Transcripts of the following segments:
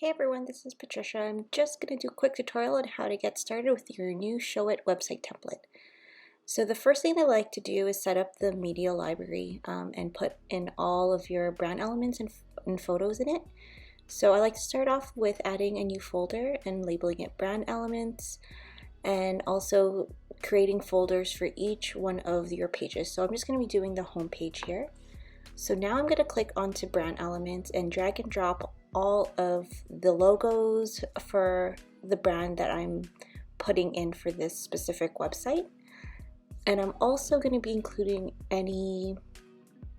Hey everyone, this is Patricia. I'm just going to do a quick tutorial on how to get started with your new Showit website template. So the first thing I like to do is set up the media library and put in all of your brand elements and photos in it. So I like to start off with adding a new folder and labeling it brand elements, and also creating folders for each one of your pages. So I'm just going to be doing the home page here. So now I'm going to click onto brand elements and drag and drop all of the logos for the brand that I'm putting in for this specific website. And I'm also going to be including any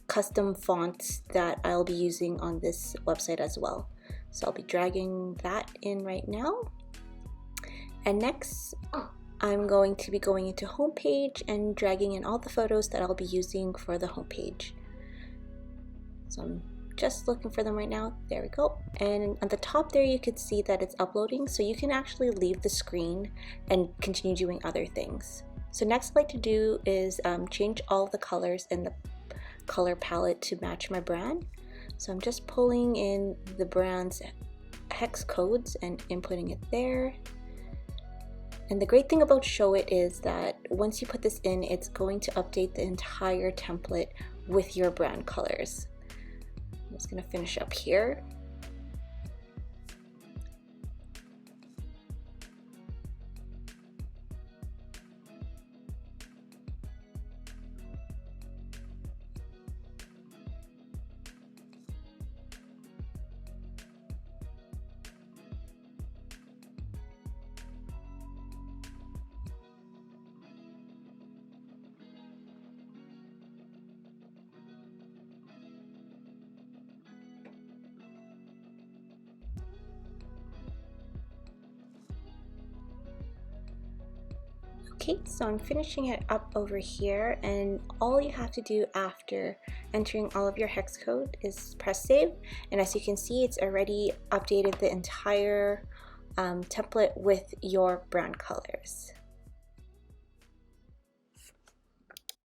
custom fonts that I'll be using on this website as well. So I'll be dragging that in right now. And next, I'm going to be going into homepage and dragging in all the photos that I'll be using for the homepage. So I'm just looking for them right now. There we go. And on the top there you can see that it's uploading, so you can actually leave the screen and continue doing other things. So next I'd like to do is change all the colors in the color palette to match my brand. So I'm just pulling in the brand's hex codes and inputting it there. And the great thing about Showit is that once you put this in, it's going to update the entire template with your brand colors. I'm just going to finish up here. Okay, so I'm finishing it up over here, and all you have to do after entering all of your hex code is press save, and as you can see, it's already updated the entire template with your brand colors.